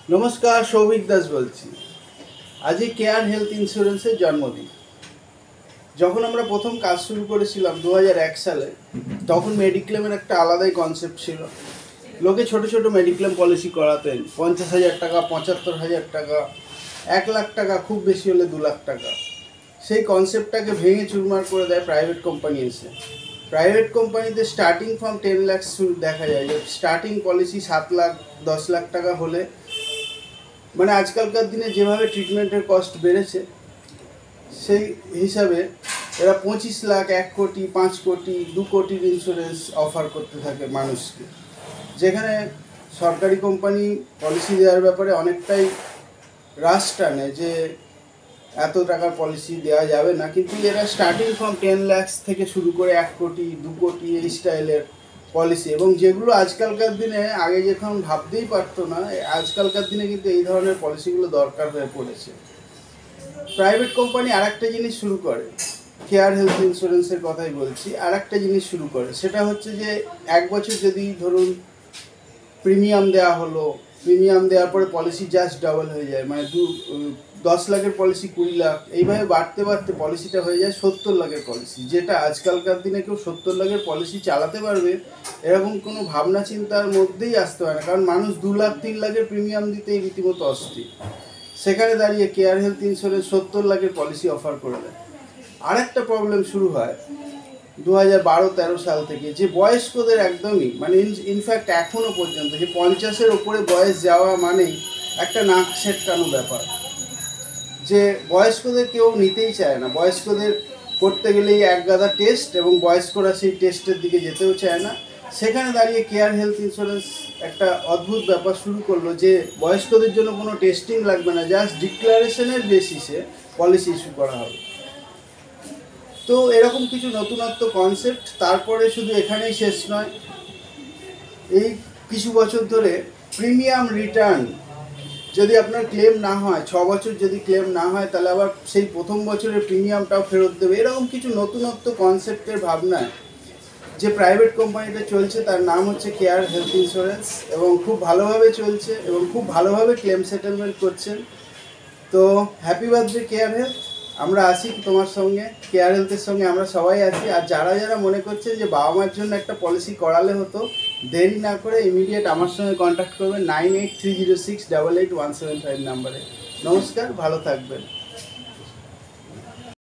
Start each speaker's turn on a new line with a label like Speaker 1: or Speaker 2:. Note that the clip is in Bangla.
Speaker 1: নমস্কার, সৌভিক দাস বলছি। আজই কেয়ার হেলথ ইন্স্যুরেন্সের জন্মদিন। যখন আমরা প্রথম কাজ শুরু করেছিলাম 2001 সালে, তখন মেডিক্লেমের একটা আলাদাই কনসেপ্ট ছিল। লোকে ছোট ছোট মেডিক্লেম পলিসি করাতেন, 50,000 টাকা, 75,000 টাকা, 1 লাখ টাকা, খুব বেশি হলে 2 লাখ টাকা। সেই কনসেপ্টটাকে ভেঙে চুরমার করে দেয় প্রাইভেট কোম্পানি এসে। প্রাইভেট কোম্পানিতে স্টার্টিং ফ্রম 10 লাখ দেখা যায় যে স্টার্টিং পলিসি 7 লাখ 10 লাখ টাকা হলে, মানে আজকালকার দিনে যেভাবে ট্রিটমেন্টের কস্ট বেড়েছে সেই হিসাবে এরা 25 লাখ, 1 কোটি, 5 কোটি, 2 কোটির ইন্স্যুরেন্স অফার করতে থাকে মানুষকে। যেখানে সরকারি কোম্পানি পলিসি দেওয়ার ব্যাপারে অনেকটাই রাশ টানে যে এত টাকার পলিসি দেওয়া যাবে না, কিন্তু এরা স্টার্টিং ফ্রম 10 লাখস থেকে শুরু করে 1 কোটি, 2 কোটি এই স্টাইলের পলিসি, এবং যেগুলো আজকালকার দিনে আগে যখন ভাবতেই পারতো না, আজকালকার দিনে কিন্তু এই ধরনের পলিসিগুলো দরকার হয়ে পড়েছে। প্রাইভেট কোম্পানি আর একটা জিনিস শুরু করে, কেয়ার হেলথ ইন্স্যুরেন্সের কথাই বলছি, আর একটা জিনিস শুরু করে, সেটা হচ্ছে যে 1 বছর যদি ধরুন প্রিমিয়াম দেওয়া হলো, প্রিমিয়াম দেওয়ার পরে পলিসি জাস্ট ডাবল হয়ে যায়, মানে 10 লাখের পলিসি 20 লাখ, এইভাবে বাড়তে বাড়তে পলিসিটা হয়ে যায় 70 লাখের পলিসি। যেটা আজকালকার দিনে কেউ 70 লাখের পলিসি চালাতে পারবে এরকম কোনো ভাবনা চিন্তার মধ্যেই আসতে পারে না, কারণ মানুষ 2 লাখ 3 লাখের প্রিমিয়াম দিতেই রীতিমতো অস্থির। সেখানে দাঁড়িয়ে কেয়ার হেলথ ইন্স্যুরেন্স 70 লাখের পলিসি অফার করে দেয়। আরেকটা প্রবলেম শুরু হয় 2012-13 সাল থেকে, যে বয়স্কদের একদমই, মানে ইনফ্যাক্ট এখনও পর্যন্ত, যে 50-এর ওপরে বয়স যাওয়া মানেই একটা নাক সেটকানো ব্যাপার, যে বয়স্কদের কেউ নিতেই চায় না। বয়স্কদের করতে গেলেই এক গাদা টেস্ট, এবং বয়স্করা সেই টেস্টের দিকে যেতেও চায় না। সেখানে দাঁড়িয়ে কেয়ার হেলথ ইন্স্যুরেন্স একটা অদ্ভুত ব্যাপার শুরু করলো, যে বয়স্কদের জন্য কোনো টেস্টিং লাগবে না, জাস্ট ডিক্লারেশনের বেসিসে পলিসি ইস্যু করা হবে। তো এরকম কিছু নতুনত্ব কনসেপ্ট। তারপরে শুধু এখানেই শেষ নয়, এই কিছু বছর ধরে প্রিমিয়াম রিটার্ন, যদি আপনার ক্লেম না হয়, 6 বছর যদি ক্লেম না হয়, তাহলে আবার সেই প্রথম বছরের প্রিমিয়ামটাও ফেরত দেবে। এরকম কিছু নতুনত্ব কনসেপ্টের ভাবনায় যে প্রাইভেট কোম্পানিটা চলছে, তার নাম হচ্ছে কেয়ার হেলথ ইন্স্যুরেন্স, এবং খুব ভালোভাবে চলছে এবং খুব ভালোভাবে ক্লেম সেটেলমেন্ট করছেন। তো হ্যাপি বার্থডে কেয়ার হেলথ। আমরা আছি তোমার সঙ্গে, কেয়ার হেলথের সঙ্গে আমরা সবাই আছি। আর যারা যারা মনে করছে যে বাবা মার জন্য একটা পলিসি করালে হতো, দেরি না করে ইমিডিয়েট আমার সঙ্গে কন্ট্যাক্ট করবেন 9830688175 নাম্বারে। নমস্কার, ভালো থাকবেন।